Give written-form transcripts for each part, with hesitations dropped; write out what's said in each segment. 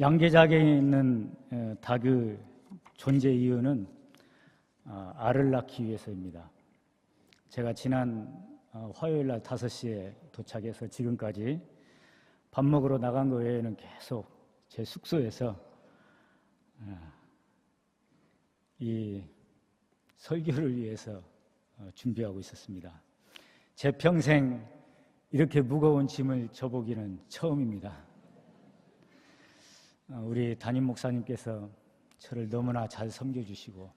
양계장에 있는 닭의 존재 이유는 알을 낳기 위해서입니다. 제가 지난 화요일 날 5시에 도착해서 지금까지 밥 먹으러 나간 거 외에는 계속 제 숙소에서 이 설교를 위해서 준비하고 있었습니다. 제 평생 이렇게 무거운 짐을 져보기는 처음입니다. 우리 담임 목사님께서 저를 너무나 잘 섬겨주시고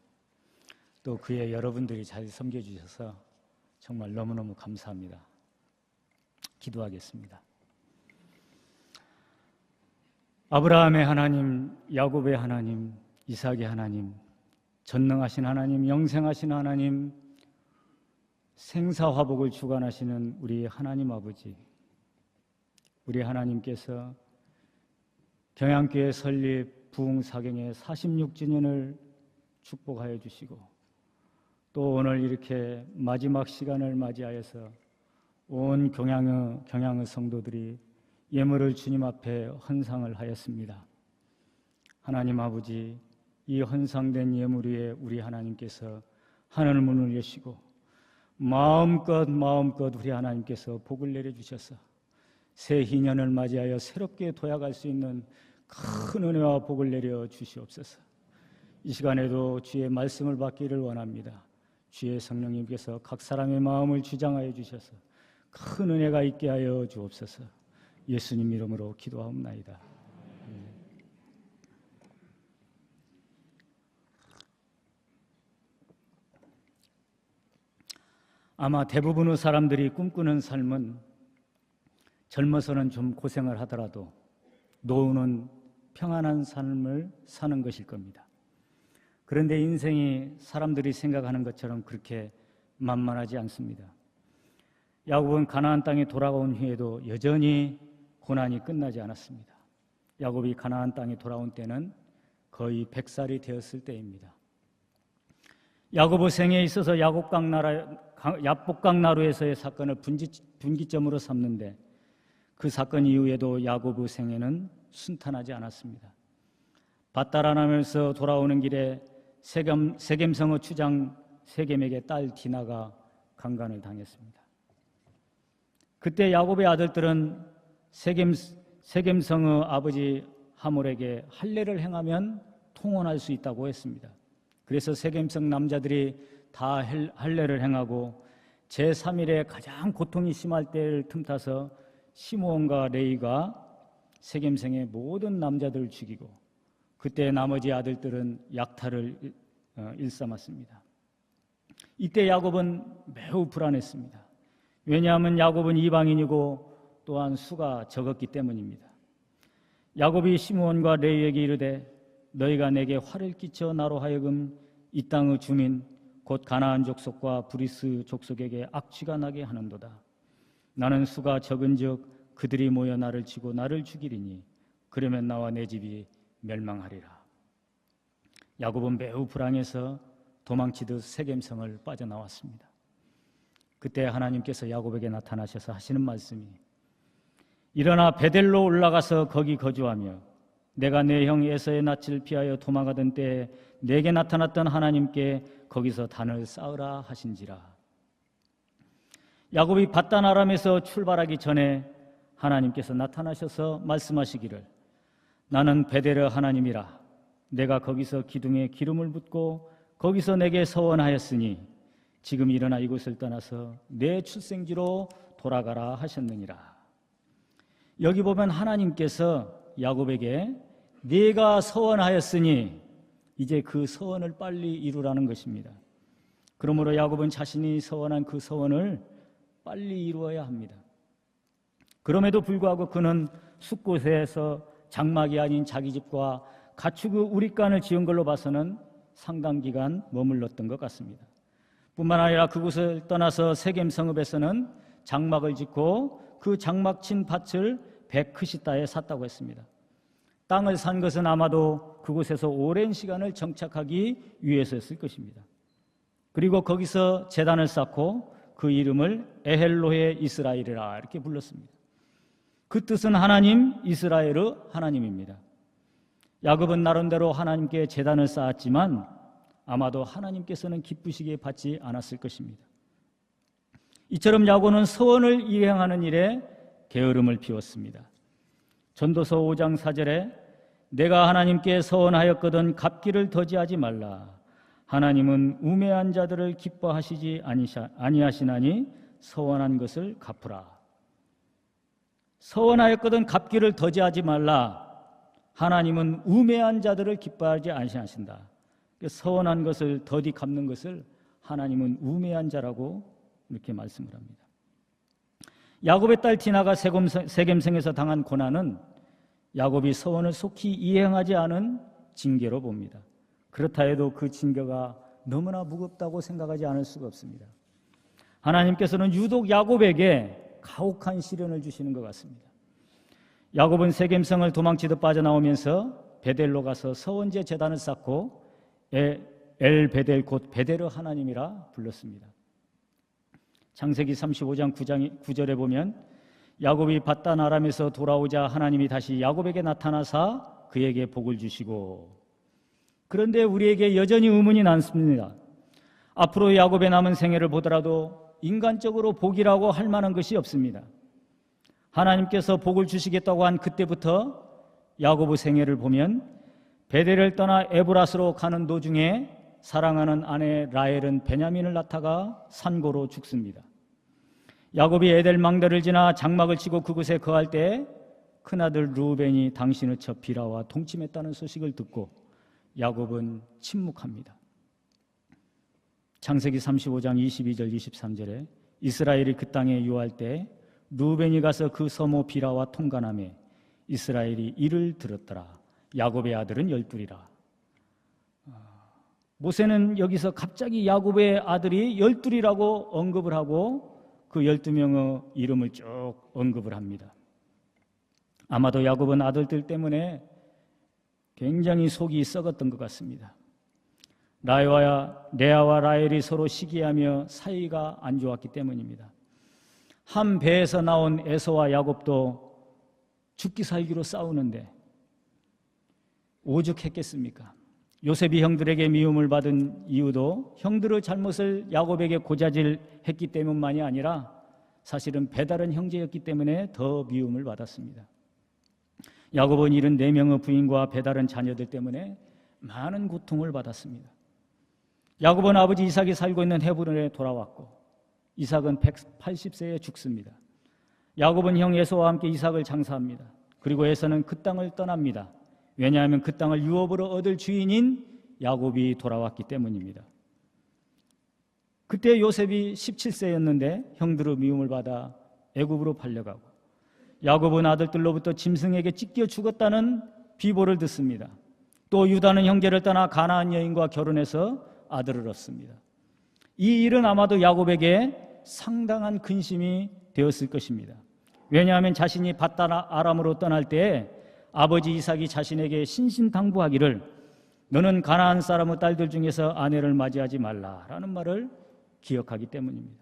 또 그의 여러분들이 잘 섬겨주셔서 정말 너무너무 감사합니다. 기도하겠습니다. 아브라함의 하나님, 야곱의 하나님, 이삭의 하나님, 전능하신 하나님, 영생하신 하나님, 생사화복을 주관하시는 우리 하나님 아버지, 우리 하나님께서 경양교회 설립 부흥사경의 46주년을 축복하여 주시고 또 오늘 이렇게 마지막 시간을 맞이하여서 온 경양의 성도들이 예물을 주님 앞에 헌상을 하였습니다. 하나님 아버지, 이 헌상된 예물 위에 우리 하나님께서 하늘 문을 여시고 마음껏 우리 하나님께서 복을 내려주셔서 새 희년을 맞이하여 새롭게 도약할 수 있는 큰 은혜와 복을 내려 주시옵소서. 이 시간에도 주의 말씀을 받기를 원합니다. 주의 성령님께서 각 사람의 마음을 주장하여 주셔서 큰 은혜가 있게 하여 주옵소서. 예수님 이름으로 기도하옵나이다. 아마 대부분의 사람들이 꿈꾸는 삶은 젊어서는 좀 고생을 하더라도 노후는 평안한 삶을 사는 것일 겁니다. 그런데 인생이 사람들이 생각하는 것처럼 그렇게 만만하지 않습니다. 야곱은 가나안 땅에 돌아온 후에도 여전히 고난이 끝나지 않았습니다. 야곱이 가나안 땅에 돌아온 때는 거의 100살이 되었을 때입니다. 야곱의 생에 있어서 야복강 나루에서의 사건을 분기점으로 삼는데 그 사건 이후에도 야곱의 생애는 순탄하지 않았습니다. 밧다란하면서 돌아오는 길에 세겜성의 추장 세겜에게 딸 디나가 강간을 당했습니다. 그때 야곱의 아들들은 세겜성의 아버지 하몰에게 할례를 행하면 통혼할 수 있다고 했습니다. 그래서 세겜성 남자들이 다 할례를 행하고 제3일에 가장 고통이 심할 때를 틈타서 시므온과 레위가 세겜성의 모든 남자들을 죽이고 그때 나머지 아들들은 약탈을 일삼았습니다. 이때 야곱은 매우 불안했습니다. 왜냐하면 야곱은 이방인이고 또한 수가 적었기 때문입니다. 야곱이 시므온과 레위에게 이르되 너희가 내게 화를 끼쳐 나로 하여금 이 땅의 주민 곧 가나안 족속과 브리스 족속에게 악취가 나게 하는도다. 나는 수가 적은즉 그들이 모여 나를 치고 나를 죽이리니 그러면 나와 내 집이 멸망하리라. 야곱은 매우 불안해서 도망치듯 세겜성을 빠져나왔습니다. 그때 하나님께서 야곱에게 나타나셔서 하시는 말씀이 일어나 베델로 올라가서 거기 거주하며 내가 내 형 에서의 낯을 피하여 도망하던 때에 내게 나타났던 하나님께 거기서 단을 쌓으라 하신지라. 야곱이 밧단 아람에서 출발하기 전에 하나님께서 나타나셔서 말씀하시기를 나는 베델의 하나님이라. 내가 거기서 기둥에 기름을 붓고 거기서 내게 서원하였으니 지금 일어나 이곳을 떠나서 내 출생지로 돌아가라 하셨느니라. 여기 보면 하나님께서 야곱에게 네가 서원하였으니 이제 그 서원을 빨리 이루라는 것입니다. 그러므로 야곱은 자신이 서원한 그 서원을 빨리 이루어야 합니다. 그럼에도 불구하고 그는 숲곳에서 장막이 아닌 자기 집과 가축의 우릿간을 지은 걸로 봐서는 상당 기간 머물렀던 것 같습니다. 뿐만 아니라 그곳을 떠나서 세겜성읍에서는 장막을 짓고 그 장막 친 밭을 베크시다에 샀다고 했습니다. 땅을 산 것은 아마도 그곳에서 오랜 시간을 정착하기 위해서였을 것입니다. 그리고 거기서 제단을 쌓고 그 이름을 에헬로헤 이스라엘이라 이렇게 불렀습니다. 그 뜻은 하나님, 이스라엘의 하나님입니다. 야곱은 나름대로 하나님께 제단을 쌓았지만 아마도 하나님께서는 기쁘시게 받지 않았을 것입니다. 이처럼 야곱은 서원을 이행하는 일에 게으름을 피웠습니다. 전도서 5장 4절에 내가 하나님께 서원하였거든 갚기를 더디하지 말라. 하나님은 우매한 자들을 기뻐하시지 아니하시나니 서원한 것을 갚으라. 서원하였거든 갚기를 더디하지 말라. 하나님은 우매한 자들을 기뻐하지 아니하신다. 서원한 것을 더디 갚는 것을 하나님은 우매한 자라고 이렇게 말씀을 합니다. 야곱의 딸 디나가 세겜성에서 당한 고난은 야곱이 서원을 속히 이행하지 않은 징계로 봅니다. 그렇다 해도 그 징계가 너무나 무겁다고 생각하지 않을 수가 없습니다. 하나님께서는 유독 야곱에게 가혹한 시련을 주시는 것 같습니다. 야곱은 세겜성을 도망치듯 빠져나오면서 베델로 가서 서원제 제단을 쌓고 엘 베델 곧 베델의 하나님이라 불렀습니다. 창세기 35장 9절에 보면 야곱이 밧단 아람에서 돌아오자 하나님이 다시 야곱에게 나타나사 그에게 복을 주시고, 그런데 우리에게 여전히 의문이 남습니다. 앞으로 야곱의 남은 생애를 보더라도 인간적으로 복이라고 할 만한 것이 없습니다. 하나님께서 복을 주시겠다고 한 그때부터 야곱의 생애를 보면 베델을 떠나 에브라스로 가는 도중에 사랑하는 아내 라헬은 베냐민을 낳다가 산고로 죽습니다. 야곱이 에델 망대를 지나 장막을 치고 그곳에 거할 때 큰아들 루벤이 당신의 첩 비라와 동침했다는 소식을 듣고 야곱은 침묵합니다. 창세기 35장 22절 23절에 이스라엘이 그 땅에 유할 때 루벤이 가서 그 서모 비라와 통관하매 이스라엘이 이를 들었더라. 야곱의 아들은 12이라. 모세는 여기서 갑자기 야곱의 아들이 12이라고 언급을 하고 그 12명의 이름을 쭉 언급을 합니다. 아마도 야곱은 아들들 때문에 굉장히 속이 썩었던 것 같습니다. 레아와 라헬이 서로 시기하며 사이가 안 좋았기 때문입니다. 한 배에서 나온 에서와 야곱도 죽기 살기로 싸우는데 오죽했겠습니까? 요셉이 형들에게 미움을 받은 이유도 형들의 잘못을 야곱에게 고자질했기 때문만이 아니라 사실은 배다른 형제였기 때문에 더 미움을 받았습니다. 야곱은 74명의 부인과 배다른 자녀들 때문에 많은 고통을 받았습니다. 야곱은 아버지 이삭이 살고 있는 헤브론에 돌아왔고 이삭은 180세에 죽습니다. 야곱은 형 에서와 함께 이삭을 장사합니다. 그리고 에서는 그 땅을 떠납니다. 왜냐하면 그 땅을 유업으로 얻을 주인인 야곱이 돌아왔기 때문입니다. 그때 요셉이 17세였는데 형들의 미움을 받아 애굽으로 팔려가고 야곱은 아들들로부터 짐승에게 찢겨 죽었다는 비보를 듣습니다. 또 유다는 형제를 떠나 가나안 여인과 결혼해서 아들을 얻습니다. 이 일은 아마도 야곱에게 상당한 근심이 되었을 것입니다. 왜냐하면 자신이 밧단 아람으로 떠날 때 아버지 이삭이 자신에게 신신당부하기를 너는 가나안 사람의 딸들 중에서 아내를 맞이하지 말라라는 말을 기억하기 때문입니다.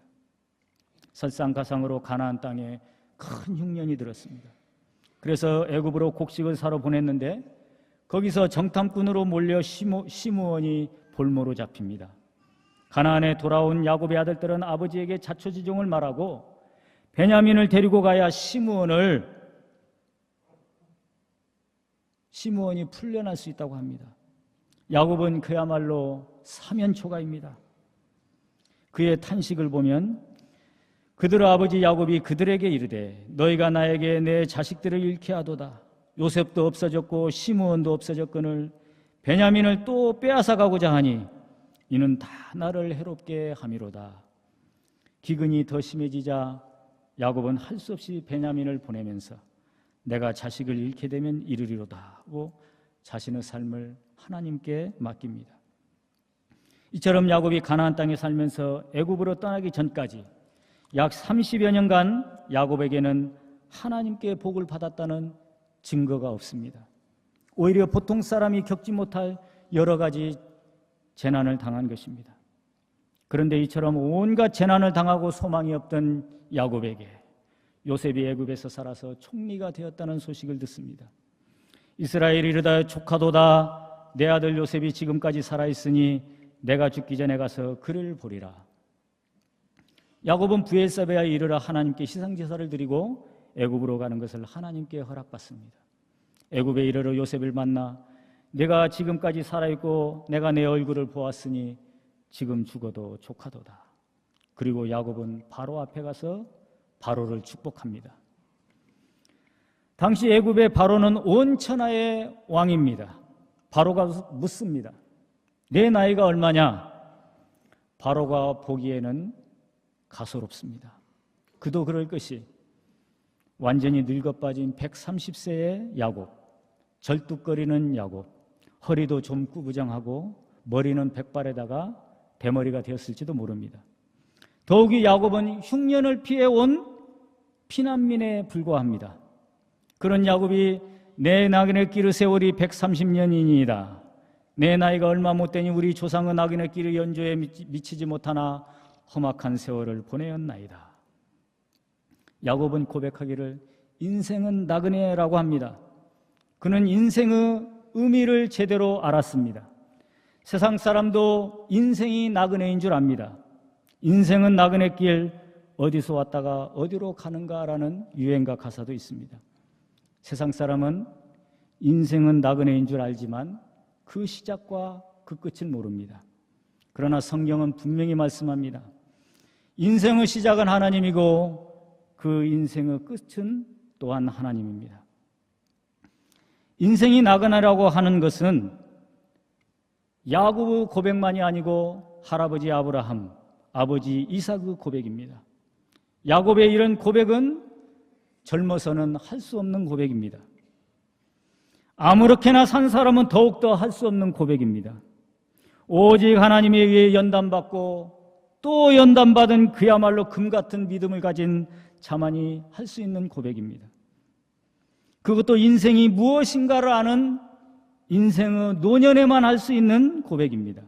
설상가상으로 가나안 땅에 큰 흉년이 들었습니다. 그래서 애굽으로 곡식을 사러 보냈는데 거기서 정탐꾼으로 몰려 시므온이 볼모로 잡힙니다. 가나안에 돌아온 야곱의 아들들은 아버지에게 자초지종을 말하고 베냐민을 데리고 가야 시므온이 풀려날 수 있다고 합니다. 야곱은 그야말로 사면초가입니다. 그의 탄식을 보면 그들의 아버지 야곱이 그들에게 이르되 너희가 나에게 내 자식들을 잃게 하도다. 요셉도 없어졌고 시므온도 없어졌거늘 베냐민을 또 빼앗아 가고자 하니 이는 다 나를 해롭게 함이로다. 기근이 더 심해지자 야곱은 할 수 없이 베냐민을 보내면서 내가 자식을 잃게 되면 이르리로다 하고 자신의 삶을 하나님께 맡깁니다. 이처럼 야곱이 가나안 땅에 살면서 애굽으로 떠나기 전까지 약 30여 년간 야곱에게는 하나님께 복을 받았다는 증거가 없습니다. 오히려 보통 사람이 겪지 못할 여러 가지 재난을 당한 것입니다. 그런데 이처럼 온갖 재난을 당하고 소망이 없던 야곱에게 요셉이 애굽에서 살아서 총리가 되었다는 소식을 듣습니다. 이스라엘이 이르다 조카도다. 내 아들 요셉이 지금까지 살아있으니 내가 죽기 전에 가서 그를 보리라. 야곱은 브엘사베아에 이르러 하나님께 희생제사를 드리고 애굽으로 가는 것을 하나님께 허락받습니다. 애굽에 이르러 요셉을 만나 내가 지금까지 살아있고 내가 내 얼굴을 보았으니 지금 죽어도 조카도다. 그리고 야곱은 바로 앞에 가서 바로를 축복합니다. 당시 애굽의 바로는 온 천하의 왕입니다. 바로가 묻습니다. 내 나이가 얼마냐? 바로가 보기에는 가소롭습니다. 그도 그럴 것이 완전히 늙어 빠진 130세의 야곱, 절뚝거리는 야곱, 허리도 좀 구부정하고 머리는 백발에다가 대머리가 되었을지도 모릅니다. 더욱이 야곱은 흉년을 피해온 피난민에 불과합니다. 그런 야곱이 내 나그네 끼르 세월이 130년이니이다. 내 나이가 얼마 못되니 우리 조상은 나그네 끼르 연조에 미치지 못하나 험악한 세월을 보내었나이다. 야곱은 고백하기를 인생은 나그네라고 합니다. 그는 인생의 의미를 제대로 알았습니다. 세상 사람도 인생이 나그네인 줄 압니다. 인생은 나그네길, 어디서 왔다가 어디로 가는가라는 유행가 가사도 있습니다. 세상 사람은 인생은 나그네인 줄 알지만 그 시작과 그 끝을 모릅니다. 그러나 성경은 분명히 말씀합니다. 인생의 시작은 하나님이고 그 인생의 끝은 또한 하나님입니다. 인생이 나그네라고 하는 것은 야곱의 고백만이 아니고 할아버지 아브라함, 아버지 이삭의 고백입니다. 야곱의 이런 고백은 젊어서는 할 수 없는 고백입니다. 아무렇게나 산 사람은 더욱더 할 수 없는 고백입니다. 오직 하나님에 의해 연단받고 또 연단받은 그야말로 금같은 믿음을 가진 자만이 할 수 있는 고백입니다. 그것도 인생이 무엇인가를 아는 인생의 노년에만 할 수 있는 고백입니다.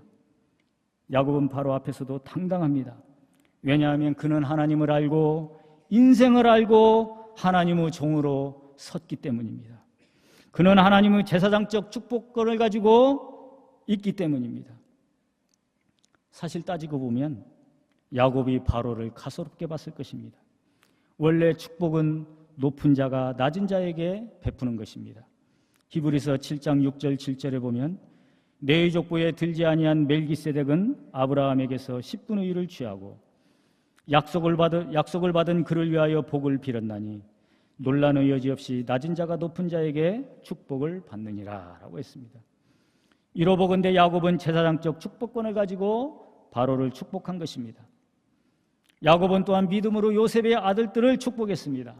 야곱은 바로 앞에서도 당당합니다. 왜냐하면 그는 하나님을 알고 인생을 알고 하나님의 종으로 섰기 때문입니다. 그는 하나님의 제사장적 축복권을 가지고 있기 때문입니다. 사실 따지고 보면 야곱이 바로를 가소롭게 봤을 것입니다. 원래 축복은 높은 자가 낮은 자에게 베푸는 것입니다. 히브리서 7장 6절 7절에 보면 내 족보에 들지 아니한 멜기세덱은 아브라함에게서 10분의 1을 취하고 약속을 받은 그를 위하여 복을 빌었나니 논란의 여지 없이 낮은 자가 높은 자에게 축복을 받느니라 라고 했습니다. 이로보건대 야곱은 제사장적 축복권을 가지고 바로를 축복한 것입니다. 야곱은 또한 믿음으로 요셉의 아들들을 축복했습니다.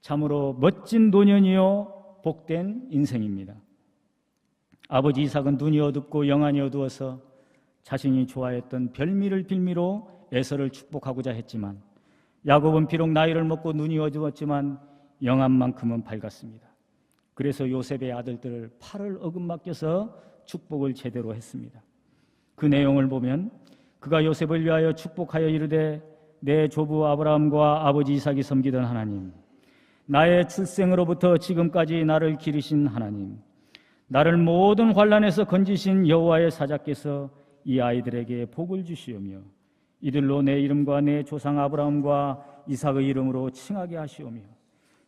참으로 멋진 노년이요 복된 인생입니다. 아버지 이삭은 눈이 어둡고 영안이 어두워서 자신이 좋아했던 별미를 빌미로 에서를 축복하고자 했지만 야곱은 비록 나이를 먹고 눈이 어두웠지만 영안만큼은 밝았습니다. 그래서 요셉의 아들들을 팔을 어긋맡겨서 축복을 제대로 했습니다. 그 내용을 보면 그가 요셉을 위하여 축복하여 이르되 내 조부 아브라함과 아버지 이삭이 섬기던 하나님, 나의 출생으로부터 지금까지 나를 기르신 하나님, 나를 모든 환난에서 건지신 여호와의 사자께서 이 아이들에게 복을 주시오며 이들로 내 이름과 내 조상 아브라함과 이삭의 이름으로 칭하게 하시오며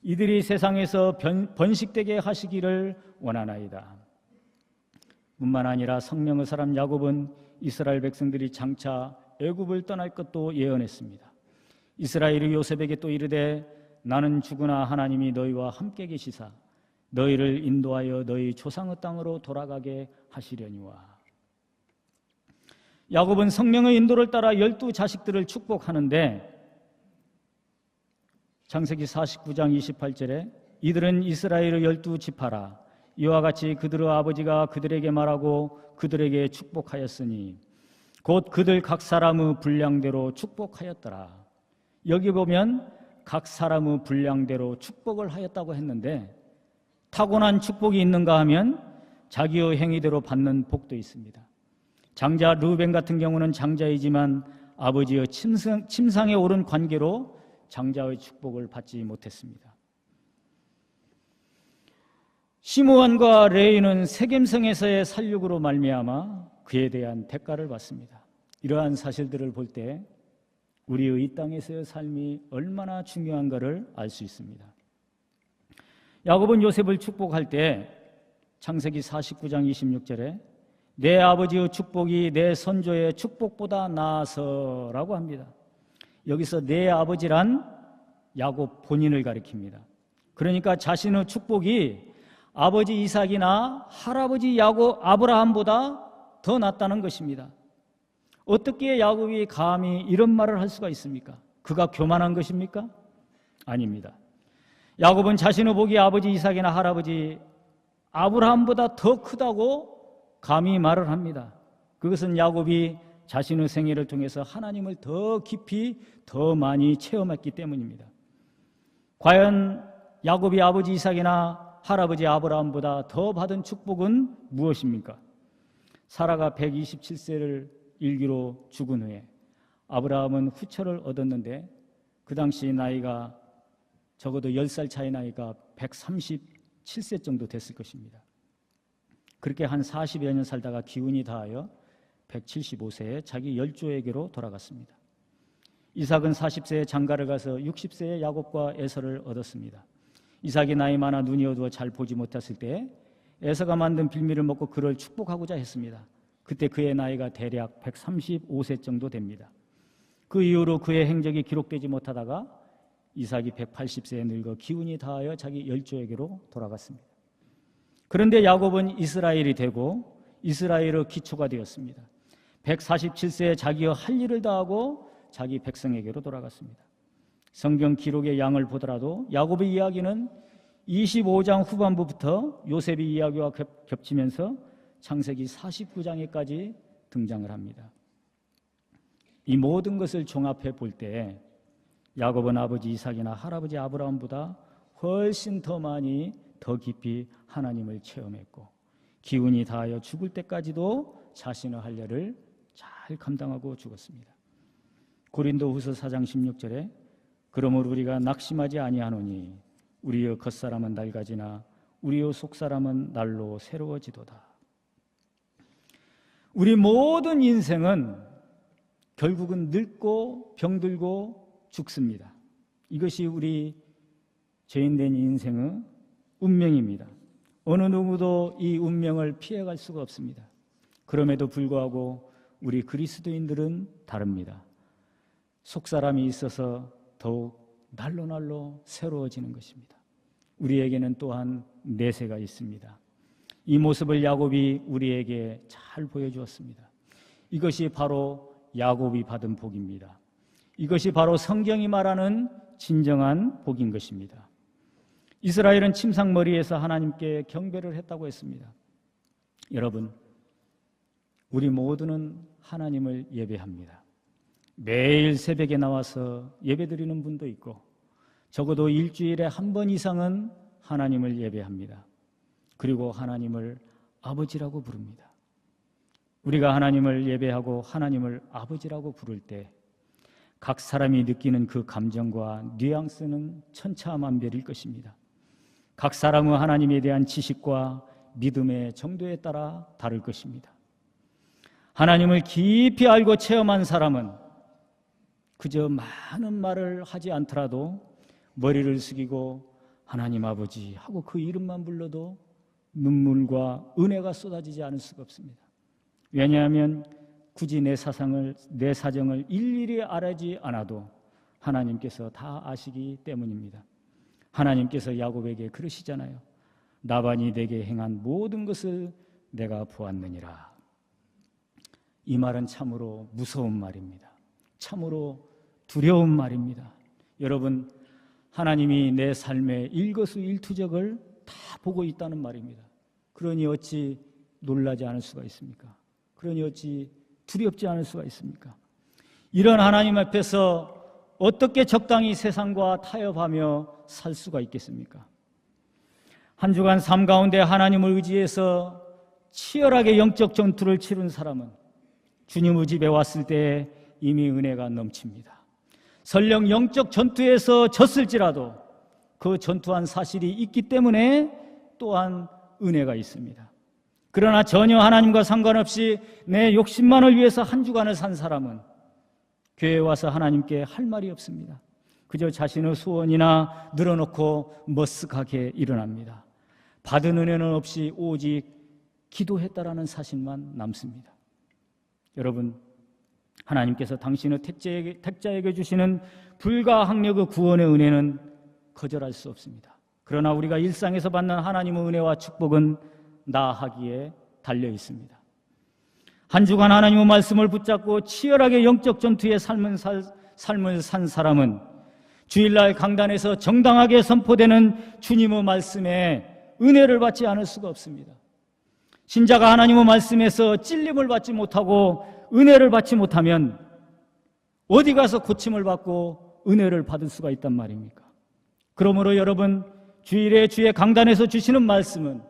이들이 세상에서 번식되게 하시기를 원하나이다. 뿐만 아니라 성령의 사람 야곱은 이스라엘 백성들이 장차 애굽을 떠날 것도 예언했습니다. 이스라엘이 요셉에게 또 이르되 나는 죽으나 하나님이 너희와 함께 계시사 너희를 인도하여 너희 조상의 땅으로 돌아가게 하시려니와. 야곱은 성령의 인도를 따라 12자식들을 축복하는데 창세기 49장 28절에 이들은 이스라엘의 12지파라 이와 같이 그들의 아버지가 그들에게 말하고 그들에게 축복하였으니 곧 그들 각 사람의 분량대로 축복하였더라. 여기 보면 각 사람의 분량대로 축복을 하였다고 했는데 타고난 축복이 있는가 하면 자기의 행위대로 받는 복도 있습니다. 장자 르우벤 같은 경우는 장자이지만 아버지의 침상에 오른 관계로 장자의 축복을 받지 못했습니다. 시므온과 레위는 세겜성에서의 살육으로 말미암아 그에 대한 대가를 받습니다. 이러한 사실들을 볼 때 우리의 이 땅에서의 삶이 얼마나 중요한가를 알 수 있습니다. 야곱은 요셉을 축복할 때 창세기 49장 26절에 내 아버지의 축복이 내 선조의 축복보다 나아서라고 합니다. 여기서 내 아버지란 야곱 본인을 가리킵니다. 그러니까 자신의 축복이 아버지 이삭이나 할아버지 아브라함보다 더 낫다는 것입니다. 어떻게 야곱이 감히 이런 말을 할 수가 있습니까? 그가 교만한 것입니까? 아닙니다. 야곱은 자신의 복이 아버지 이삭이나 할아버지 아브라함보다 더 크다고 감히 말을 합니다. 그것은 야곱이 자신의 생애를 통해서 하나님을 더 깊이 더 많이 체험했기 때문입니다. 과연 야곱이 아버지 이삭이나 할아버지 아브라함보다 더 받은 축복은 무엇입니까? 사라가 127세를 일기로 죽은 후에 아브라함은 후처를 얻었는데 그 당시 나이가 적어도 10살 차이 나이가 137세 정도 됐을 것입니다. 그렇게 한 40여 년 살다가 기운이 다하여 175세에 자기 열조에게로 돌아갔습니다. 이삭은 40세에 장가를 가서 60세에 야곱과 에서를 얻었습니다. 이삭이 나이 많아 눈이 어두워 잘 보지 못했을 때 에서가 만든 빌미를 먹고 그를 축복하고자 했습니다. 그때 그의 나이가 대략 135세 정도 됩니다. 그 이후로 그의 행적이 기록되지 못하다가 이삭이 180세에 늙어 기운이 다하여 자기 열조에게로 돌아갔습니다. 그런데 야곱은 이스라엘이 되고 이스라엘의 기초가 되었습니다. 147세에 자기의 할 일을 다하고 자기 백성에게로 돌아갔습니다. 성경 기록의 양을 보더라도 야곱의 이야기는 25장 후반부부터 요셉의 이야기와 겹치면서 창세기 49장에까지 등장을 합니다. 이 모든 것을 종합해 볼 때 야곱은 아버지 이삭이나 할아버지 아브라함보다 훨씬 더 많이 더 깊이 하나님을 체험했고 기운이 다하여 죽을 때까지도 자신의 할 일을 잘 감당하고 죽었습니다. 고린도후서 4장 16절에 그러므로 우리가 낙심하지 아니하노니 우리의 겉사람은 낡아지나 우리의 속사람은 날로 새로워지도다. 우리 모든 인생은 결국은 늙고 병들고 죽습니다. 이것이 우리 죄인된 인생의 운명입니다. 어느 누구도 이 운명을 피해갈 수가 없습니다. 그럼에도 불구하고 우리 그리스도인들은 다릅니다. 속사람이 있어서 더욱 날로 새로워지는 것입니다. 우리에게는 또한 내세가 있습니다. 이 모습을 야곱이 우리에게 잘 보여주었습니다. 이것이 바로 야곱이 받은 복입니다. 이것이 바로 성경이 말하는 진정한 복인 것입니다. 이스라엘은 침상머리에서 하나님께 경배를 했다고 했습니다. 여러분, 우리 모두는 하나님을 예배합니다. 매일 새벽에 나와서 예배드리는 분도 있고 적어도 일주일에 한 번 이상은 하나님을 예배합니다. 그리고 하나님을 아버지라고 부릅니다. 우리가 하나님을 예배하고 하나님을 아버지라고 부를 때 각 사람이 느끼는 그 감정과 뉘앙스는 천차만별일 것입니다. 각 사람의 하나님에 대한 지식과 믿음의 정도에 따라 다를 것입니다. 하나님을 깊이 알고 체험한 사람은 그저 많은 말을 하지 않더라도 머리를 숙이고 하나님 아버지 하고 그 이름만 불러도 눈물과 은혜가 쏟아지지 않을 수가 없습니다. 왜냐하면 굳이 내 사정을 일일이 알아지 않아도 하나님께서 다 아시기 때문입니다. 하나님께서 야곱에게 그러시잖아요. 라반이 내게 행한 모든 것을 내가 보았느니라. 이 말은 참으로 무서운 말입니다. 참으로 두려운 말입니다. 여러분, 하나님이 내 삶의 일거수일투족을 다 보고 있다는 말입니다. 그러니 어찌 놀라지 않을 수가 있습니까? 그러니 어찌 두렵지 않을 수가 있습니까? 이런 하나님 앞에서 어떻게 적당히 세상과 타협하며 살 수가 있겠습니까? 한 주간 삶 가운데 하나님을 의지해서 치열하게 영적 전투를 치른 사람은 주님의 집에 왔을 때 이미 은혜가 넘칩니다. 설령 영적 전투에서 졌을지라도 그 전투한 사실이 있기 때문에 또한 은혜가 있습니다. 그러나 전혀 하나님과 상관없이 내 욕심만을 위해서 한 주간을 산 사람은 교회에 와서 하나님께 할 말이 없습니다. 그저 자신의 소원이나 늘어놓고 머쓱하게 일어납니다. 받은 은혜는 없이 오직 기도했다라는 사실만 남습니다. 여러분, 하나님께서 당신의 택자에게 주시는 불가항력의 구원의 은혜는 거절할 수 없습니다. 그러나 우리가 일상에서 받는 하나님의 은혜와 축복은 나아가기에 달려 있습니다. 한 주간 하나님의 말씀을 붙잡고 치열하게 영적 전투의 삶을 산 사람은 주일날 강단에서 정당하게 선포되는 주님의 말씀에 은혜를 받지 않을 수가 없습니다. 신자가 하나님의 말씀에서 찔림을 받지 못하고 은혜를 받지 못하면 어디 가서 고침을 받고 은혜를 받을 수가 있단 말입니까? 그러므로 여러분, 주일에 주의 강단에서 주시는 말씀은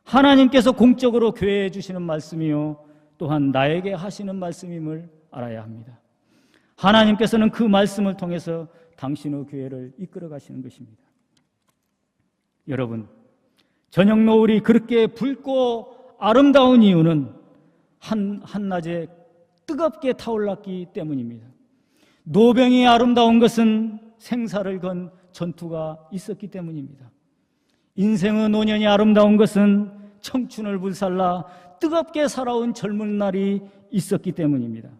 하나님께서 공적으로 교회에 주시는 말씀이요 또한 나에게 하시는 말씀임을 알아야 합니다. 하나님께서는 그 말씀을 통해서 당신의 교회를 이끌어 가시는 것입니다. 여러분, 저녁 노을이 그렇게 붉고 아름다운 이유는 한낮에 뜨겁게 타올랐기 때문입니다. 노병이 아름다운 것은 생사를 건 전투가 있었기 때문입니다. 인생의 노년이 아름다운 것은 청춘을 불살라 뜨겁게 살아온 젊은 날이 있었기 때문입니다.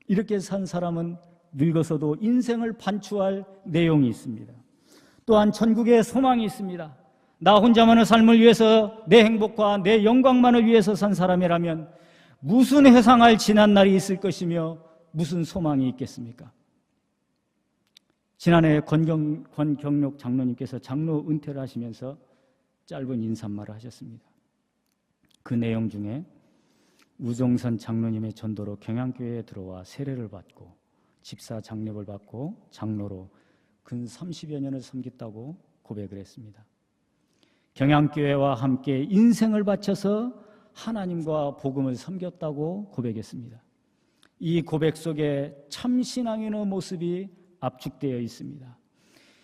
이렇게 산 사람은 늙어서도 인생을 반추할 내용이 있습니다. 또한 천국에 소망이 있습니다. 나 혼자만의 삶을 위해서 내 행복과 내 영광만을 위해서 산 사람이라면 무슨 회상할 지난 날이 있을 것이며 무슨 소망이 있겠습니까? 지난해 권경록 장로님께서 장로 은퇴를 하시면서 짧은 인사말을 하셨습니다. 그 내용 중에 우종선 장로님의 전도로 경양교회에 들어와 세례를 받고 집사 장력을 받고 장로로 근 30여 년을 섬겼다고 고백을 했습니다. 경양교회와 함께 인생을 바쳐서 하나님과 복음을 섬겼다고 고백했습니다. 이 고백 속에 참신앙인의 모습이 압축되어 있습니다.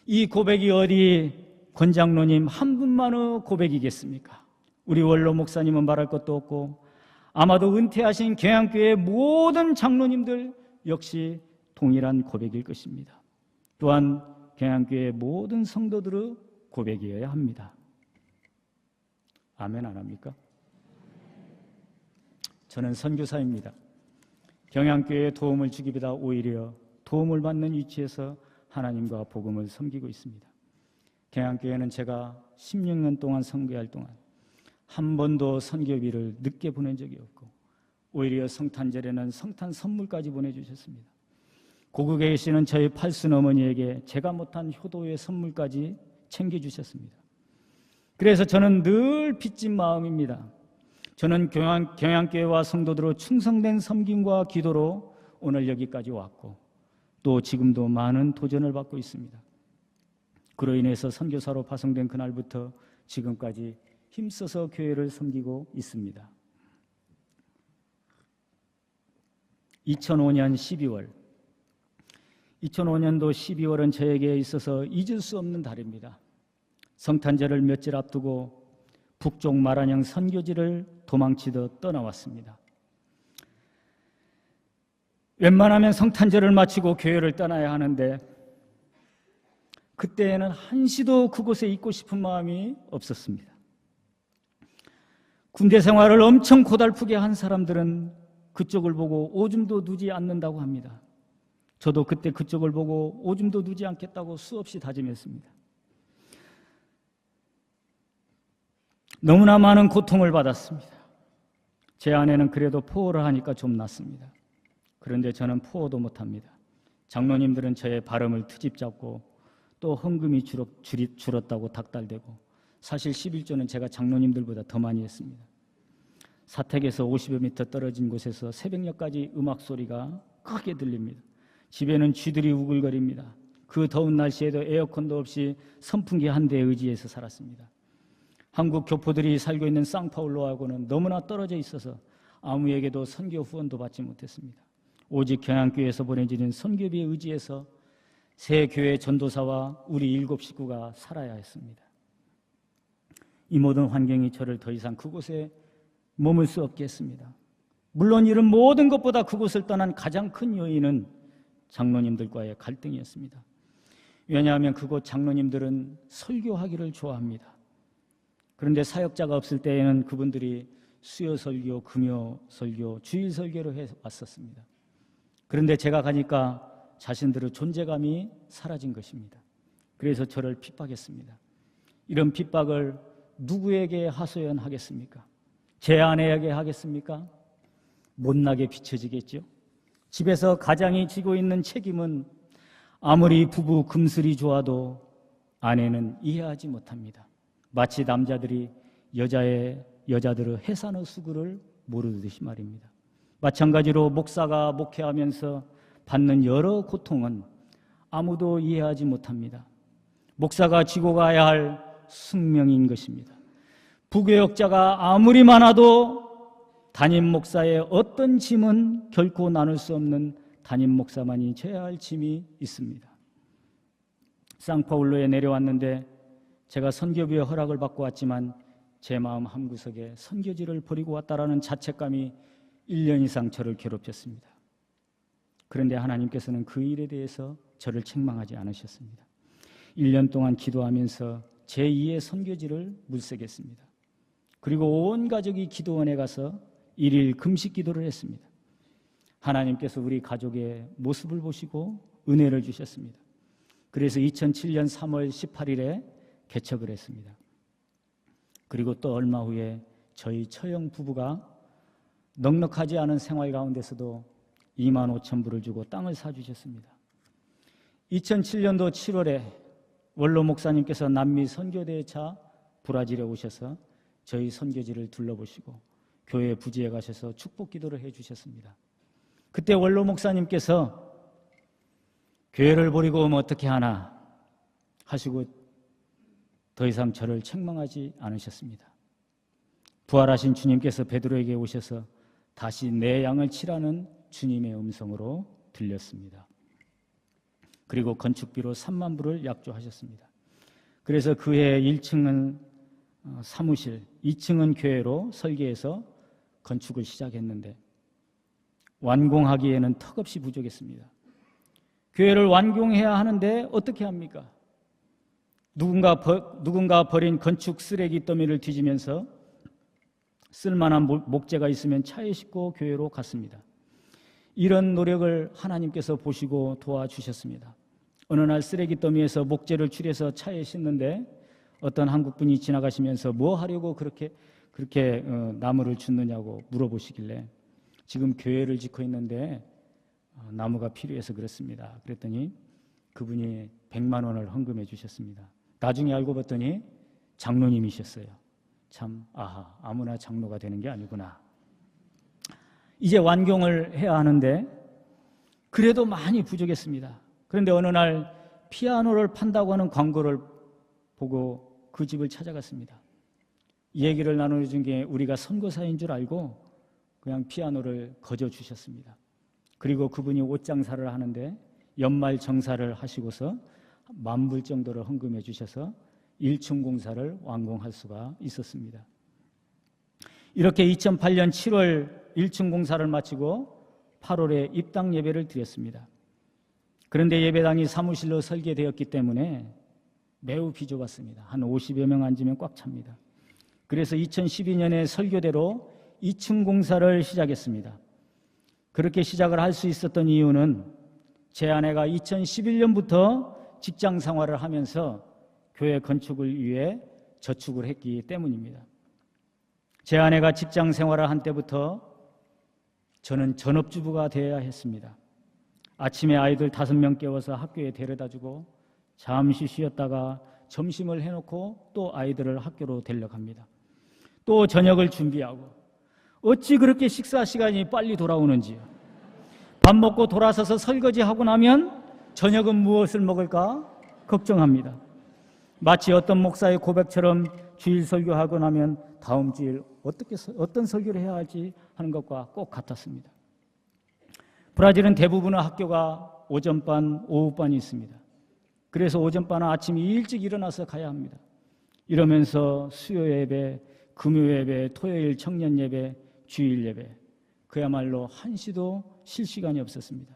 이 고백이 어디 권 장로님 한 분만의 고백이겠습니까? 우리 원로 목사님은 말할 것도 없고 아마도 은퇴하신 경양교회 모든 장로님들 역시 동일한 고백일 것입니다. 또한 경양교회 모든 성도들의 고백이어야 합니다. 아멘 안 합니까? 저는 선교사입니다. 경양교회에 도움을 주기보다 오히려 도움을 받는 위치에서 하나님과 복음을 섬기고 있습니다. 경양교회는 제가 16년 동안 선교할 동안 한 번도 선교비를 늦게 보낸 적이 없고 오히려 성탄절에는 성탄 선물까지 보내주셨습니다. 고국에 계시는 저희 팔순 어머니에게 제가 못한 효도의 선물까지 챙겨주셨습니다. 그래서 저는 늘 빚진 마음입니다. 저는 경양교회와 성도들의 충성된 섬김과 기도로 오늘 여기까지 왔고 또 지금도 많은 도전을 받고 있습니다. 그로 인해서 선교사로 파송된 그날부터 지금까지 힘써서 교회를 섬기고 있습니다. 2005년 12월 2005년도 12월은 저에게 있어서 잊을 수 없는 달입니다. 성탄절을 며칠 앞두고 북쪽 마란형 선교지를 도망치듯 떠나왔습니다. 웬만하면 성탄절을 마치고 교회를 떠나야 하는데 그때에는 한시도 그곳에 있고 싶은 마음이 없었습니다. 군대 생활을 엄청 고달프게 한 사람들은 그쪽을 보고 오줌도 누지 않는다고 합니다. 저도 그때 그쪽을 보고 오줌도 누지 않겠다고 수없이 다짐했습니다. 너무나 많은 고통을 받았습니다. 제 아내는 그래도 포호를 하니까 좀 낫습니다. 그런데 저는 포호도 못합니다. 장로님들은 저의 발음을 트집 잡고 또 헌금이 줄었다고 닥달대고 사실 11조는 제가 장로님들보다 더 많이 했습니다. 사택에서 50여 미터 떨어진 곳에서 새벽녘까지 음악 소리가 크게 들립니다. 집에는 쥐들이 우글거립니다. 그 더운 날씨에도 에어컨도 없이 선풍기 한 대에 의지해서 살았습니다. 한국 교포들이 살고 있는 상파울로하고는 너무나 떨어져 있어서 아무에게도 선교 후원도 받지 못했습니다. 오직 경양교회에서 보내지는 선교비에 의지해서 새 교회 전도사와 우리 7 식구가 살아야 했습니다. 이 모든 환경이 저를 더 이상 그곳에 머물 수 없게 했습니다. 물론 이런 모든 것보다 그곳을 떠난 가장 큰 요인은 장로님들과의 갈등이었습니다. 왜냐하면 그곳 장로님들은 설교하기를 좋아합니다. 그런데 사역자가 없을 때에는 그분들이 수요 설교, 금요 설교, 주일 설교를 해왔었습니다. 그런데 제가 가니까 자신들의 존재감이 사라진 것입니다. 그래서 저를 핍박했습니다. 이런 핍박을 누구에게 하소연하겠습니까? 제 아내에게 하겠습니까? 못나게 비춰지겠죠. 집에서 가장이 지고 있는 책임은 아무리 부부 금슬이 좋아도 아내는 이해하지 못합니다. 마치 남자들이 여자들의 해산의 수고를 모르듯이 말입니다. 마찬가지로 목사가 목회하면서 받는 여러 고통은 아무도 이해하지 못합니다. 목사가 지고 가야 할 숙명인 것입니다. 부교역자가 아무리 많아도 담임 목사의 어떤 짐은 결코 나눌 수 없는 담임 목사만이 져야 할 짐이 있습니다. 상파울로에 내려왔는데 제가 선교부의 허락을 받고 왔지만 제 마음 한구석에 선교지를 버리고 왔다라는 자책감이 1년 이상 저를 괴롭혔습니다. 그런데 하나님께서는 그 일에 대해서 저를 책망하지 않으셨습니다. 1년 동안 기도하면서 제2의 선교지를 물색했습니다. 그리고 온 가족이 기도원에 가서 1일 금식 기도를 했습니다. 하나님께서 우리 가족의 모습을 보시고 은혜를 주셨습니다. 그래서 2007년 3월 18일에 개척을 했습니다. 그리고 또 얼마 후에 저희 처형 부부가 넉넉하지 않은 생활 가운데서도 25,000불을 주고 땅을 사주셨습니다. 2007년도 7월에 원로 목사님께서 남미 선교대회차 브라질에 오셔서 저희 선교지를 둘러보시고 교회 부지에 가셔서 축복 기도를 해주셨습니다. 그때 원로 목사님께서 교회를 버리고 오면 어떻게 하나 하시고 더 이상 저를 책망하지 않으셨습니다. 부활하신 주님께서 베드로에게 오셔서 다시 내 양을 치라는 주님의 음성으로 들렸습니다. 그리고 건축비로 3만 불을 약조하셨습니다. 그래서 그해 1층은 사무실, 2층은 교회로 설계해서 건축을 시작했는데 완공하기에는 턱없이 부족했습니다. 교회를 완공해야 하는데 어떻게 합니까? 누군가 버린 건축 쓰레기 더미를 뒤지면서 쓸만한 목재가 있으면 차에 싣고 교회로 갔습니다. 이런 노력을 하나님께서 보시고 도와주셨습니다. 어느 날 쓰레기 더미에서 목재를 추려서 차에 싣는데 어떤 한국분이 지나가시면서 뭐 하려고 그렇게 나무를 줍느냐고 물어보시길래 지금 교회를 짓고 있는데 나무가 필요해서 그렇습니다. 그랬더니 그분이 100만 원을 헌금해 주셨습니다. 나중에 알고 봤더니 장로님이셨어요. 참 아무나 장로가 되는 게 아니구나. 이제 완공을 해야 하는데 그래도 많이 부족했습니다. 그런데 어느 날 피아노를 판다고 하는 광고를 보고 그 집을 찾아갔습니다. 얘기를 나눠준 게 우리가 선교사인 줄 알고 그냥 피아노를 거저 주셨습니다. 그리고 그분이 옷 장사를 하는데 연말 정사를 하시고서 10,000불 정도를 헌금해 주셔서 1층 공사를 완공할 수가 있었습니다. 이렇게 2008년 7월 1층 공사를 마치고 8월에 입당 예배를 드렸습니다. 그런데 예배당이 사무실로 설계되었기 때문에 매우 비좁았습니다. 한 50여 명 앉으면 꽉 찹니다. 그래서 2012년에 설교대로 2층 공사를 시작했습니다. 그렇게 시작을 할 수 있었던 이유는 제 아내가 2011년부터 직장 생활을 하면서 교회 건축을 위해 저축을 했기 때문입니다. 제 아내가 직장 생활을 한 때부터 저는 전업주부가 되어야 했습니다. 아침에 아이들 5명 깨워서 학교에 데려다주고 잠시 쉬었다가 점심을 해놓고 또 아이들을 학교로 데려갑니다. 또 저녁을 준비하고 어찌 그렇게 식사 시간이 빨리 돌아오는지요. 밥 먹고 돌아서서 설거지하고 나면 저녁은 무엇을 먹을까 걱정합니다. 마치 어떤 목사의 고백처럼 주일 설교하고 나면 다음 주일 어떤 설교를 해야 할지 하는 것과 꼭 같았습니다. 브라질은 대부분의 학교가 오전반, 오후반이 있습니다. 그래서 오전반은 아침 일찍 일어나서 가야 합니다. 이러면서 수요 예배, 금요 예배, 토요일 청년 예배, 주일 예배, 그야말로 한시도 쉴 시간이 없었습니다.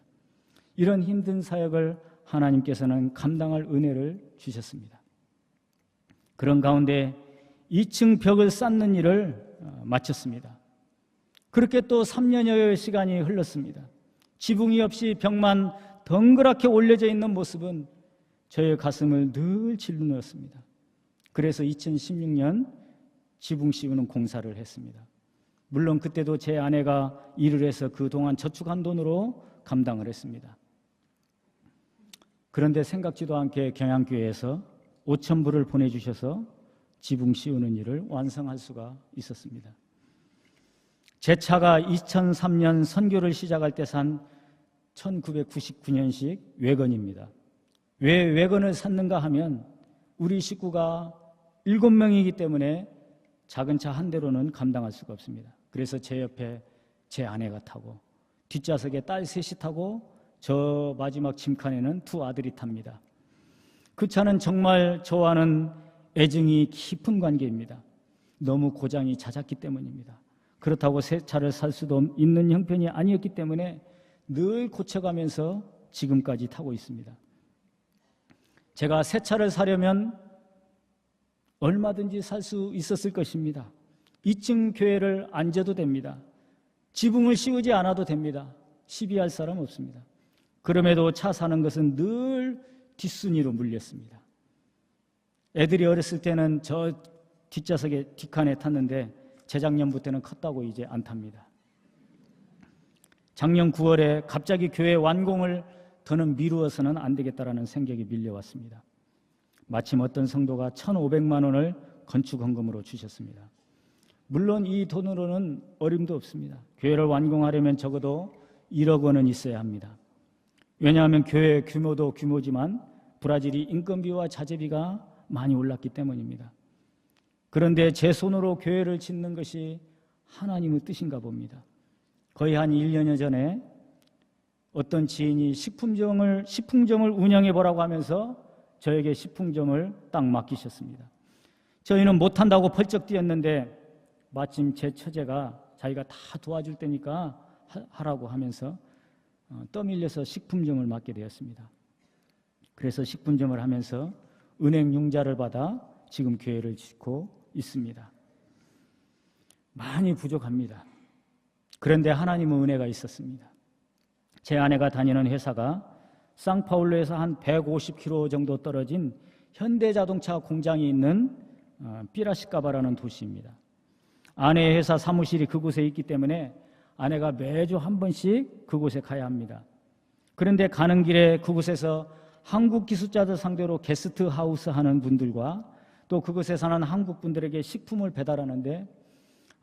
이런 힘든 사역을 하나님께서는 감당할 은혜를 주셨습니다. 그런 가운데 2층 벽을 쌓는 일을 마쳤습니다. 그렇게 또 3년여의 시간이 흘렀습니다. 지붕이 없이 벽만 덩그랗게 올려져 있는 모습은 저의 가슴을 늘 짓눌렀습니다. 그래서 2016년 지붕 씌우는 공사를 했습니다. 물론 그때도 제 아내가 일을 해서 그동안 저축한 돈으로 감당을 했습니다. 그런데 생각지도 않게 경양교회에서 5,000불을 보내주셔서 지붕 씌우는 일을 완성할 수가 있었습니다. 제 차가 2003년 선교를 시작할 때 산 1999년식 외건입니다. 왜 외건을 샀는가 하면 우리 식구가 7명이기 때문에 작은 차 한 대로는 감당할 수가 없습니다. 그래서 제 옆에 제 아내가 타고 뒷좌석에 딸 셋이 타고 저 마지막 짐칸에는 두 아들이 탑니다. 그 차는 정말 저와는 애증이 깊은 관계입니다. 너무 고장이 잦았기 때문입니다. 그렇다고 새 차를 살 수도 있는 형편이 아니었기 때문에 늘 고쳐가면서 지금까지 타고 있습니다. 제가 새 차를 사려면 얼마든지 살 수 있었을 것입니다. 2층 교회를 안 져도 됩니다. 지붕을 씌우지 않아도 됩니다. 시비할 사람 없습니다. 그럼에도 차 사는 것은 늘 뒷순위로 물렸습니다. 애들이 어렸을 때는 저 뒷좌석에 뒷칸에 탔는데 재작년부터는 컸다고 이제 안 탑니다. 작년 9월에 갑자기 교회 완공을 더는 미루어서는 안 되겠다라는 생각이 밀려왔습니다. 마침 어떤 성도가 1,500만 원을 건축헌금으로 주셨습니다. 물론 이 돈으로는 어림도 없습니다. 교회를 완공하려면 적어도 1억 원은 있어야 합니다. 왜냐하면 교회 규모도 규모지만 브라질이 인건비와 자재비가 많이 올랐기 때문입니다. 그런데 제 손으로 교회를 짓는 것이 하나님의 뜻인가 봅니다. 거의 한 1년여 전에 어떤 지인이 식품점을 운영해 보라고 하면서 저에게 식품점을 딱 맡기셨습니다. 저희는 못한다고 펄쩍 뛰었는데 마침 제 처제가 자기가 다 도와줄 테니까 하라고 하면서 떠밀려서 식품점을 맡게 되었습니다. 그래서 식품점을 하면서 은행 융자를 받아 지금 교회를 짓고 있습니다. 많이 부족합니다. 그런데 하나님의 은혜가 있었습니다. 제 아내가 다니는 회사가 상파울루에서 한 150km 정도 떨어진 현대자동차 공장이 있는 피라시카바라는 도시입니다. 아내의 회사 사무실이 그곳에 있기 때문에 아내가 매주 한 번씩 그곳에 가야 합니다. 그런데 가는 길에 그곳에서 한국 기술자들 상대로 게스트하우스 하는 분들과 또 그곳에 사는 한국 분들에게 식품을 배달하는데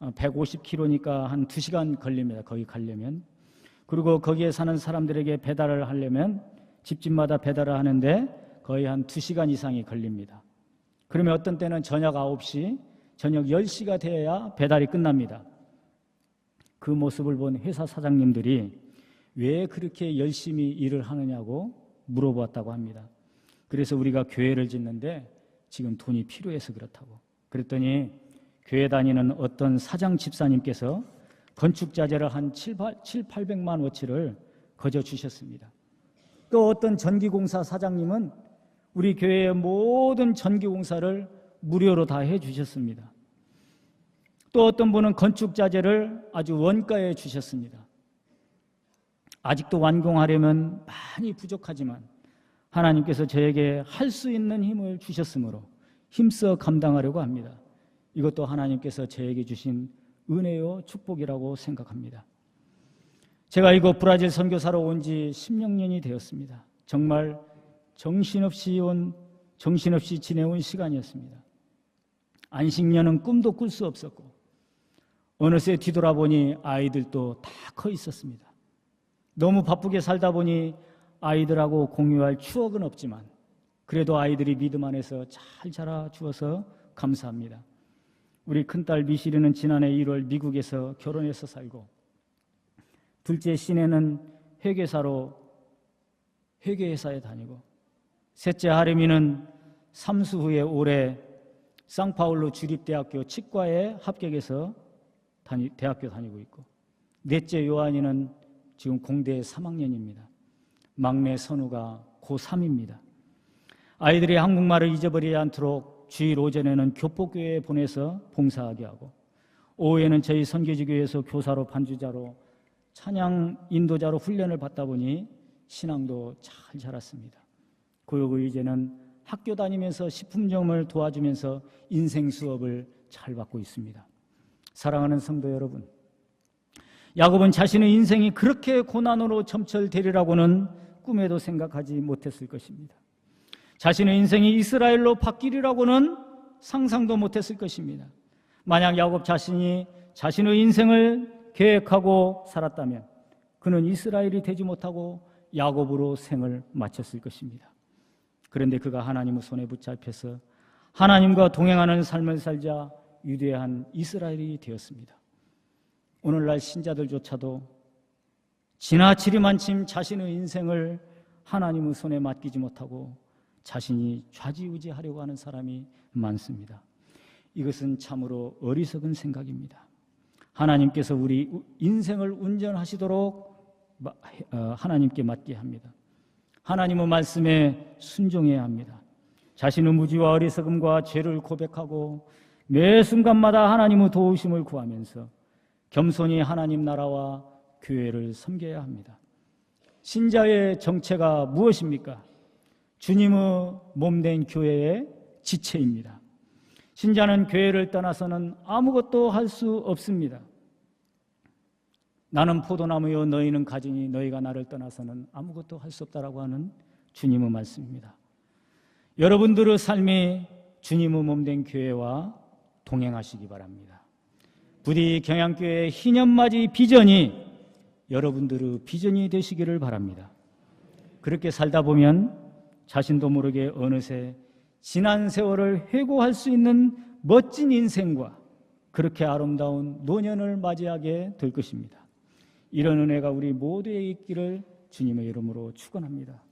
150km니까 한 2시간 걸립니다. 거기 가려면. 그리고 거기에 사는 사람들에게 배달을 하려면 집집마다 배달을 하는데 거의 한 2시간 이상이 걸립니다. 그러면 어떤 때는 저녁 9시, 저녁 10시가 되어야 배달이 끝납니다. 그 모습을 본 회사 사장님들이 왜 그렇게 열심히 일을 하느냐고 물어보았다고 합니다. 그래서 우리가 교회를 짓는데 지금 돈이 필요해서 그렇다고. 그랬더니 교회 다니는 어떤 사장 집사님께서 건축자재를 한 800만 원어치를 거저 주셨습니다. 또 어떤 전기공사 사장님은 우리 교회의 모든 전기공사를 무료로 다 해주셨습니다. 또 어떤 분은 건축자재를 아주 원가에 주셨습니다. 아직도 완공하려면 많이 부족하지만 하나님께서 저에게 할 수 있는 힘을 주셨으므로 힘써 감당하려고 합니다. 이것도 하나님께서 저에게 주신 은혜요 축복이라고 생각합니다. 제가 이곳 브라질 선교사로 온 지 16년이 되었습니다. 정말 정신없이 지내온 시간이었습니다. 안식년은 꿈도 꿀 수 없었고 어느새 뒤돌아보니 아이들도 다 커 있었습니다. 너무 바쁘게 살다 보니 아이들하고 공유할 추억은 없지만 그래도 아이들이 믿음 안에서 잘 자라주어서 감사합니다. 우리 큰딸 미시리는 지난해 1월 미국에서 결혼해서 살고 둘째 시내는 회계회사에 다니고 셋째 하림이는 삼수 후에 올해 상파울루 주립대학교 치과에 합격해서 대학교 다니고 있고, 넷째 요한이는 지금 공대 3학년입니다. 막내 선우가 고3입니다. 아이들이 한국말을 잊어버리지 않도록 주일 오전에는 교포교회에 보내서 봉사하게 하고, 오후에는 저희 선교지교회에서 교사로 반주자로 찬양 인도자로 훈련을 받다 보니 신앙도 잘 자랐습니다. 그리고 이제는 학교 다니면서 식품점을 도와주면서 인생 수업을 잘 받고 있습니다. 사랑하는 성도 여러분, 야곱은 자신의 인생이 그렇게 고난으로 점철되리라고는 꿈에도 생각하지 못했을 것입니다. 자신의 인생이 이스라엘로 바뀌리라고는 상상도 못했을 것입니다. 만약 야곱 자신이 자신의 인생을 계획하고 살았다면 그는 이스라엘이 되지 못하고 야곱으로 생을 마쳤을 것입니다. 그런데 그가 하나님의 손에 붙잡혀서 하나님과 동행하는 삶을 살자 위대한 이스라엘이 되었습니다. 오늘날 신자들조차도 지나치리만침 자신의 인생을 하나님의 손에 맡기지 못하고 자신이 좌지우지하려고 하는 사람이 많습니다. 이것은 참으로 어리석은 생각입니다. 하나님께서 우리 인생을 운전하시도록 하나님께 맡겨야 합니다. 하나님의 말씀에 순종해야 합니다. 자신의 무지와 어리석음과 죄를 고백하고 매 순간마다 하나님의 도우심을 구하면서 겸손히 하나님 나라와 교회를 섬겨야 합니다. 신자의 정체가 무엇입니까? 주님의 몸된 교회의 지체입니다. 신자는 교회를 떠나서는 아무것도 할 수 없습니다. 나는 포도나무요 너희는 가지니 너희가 나를 떠나서는 아무것도 할 수 없다라고 하는 주님의 말씀입니다. 여러분들의 삶이 주님의 몸된 교회와 동행하시기 바랍니다. 부디 경양교회의 희년맞이 비전이 여러분들의 비전이 되시기를 바랍니다. 그렇게 살다 보면 자신도 모르게 어느새 지난 세월을 회고할 수 있는 멋진 인생과 그렇게 아름다운 노년을 맞이하게 될 것입니다. 이런 은혜가 우리 모두에 있기를 주님의 이름으로 축원합니다.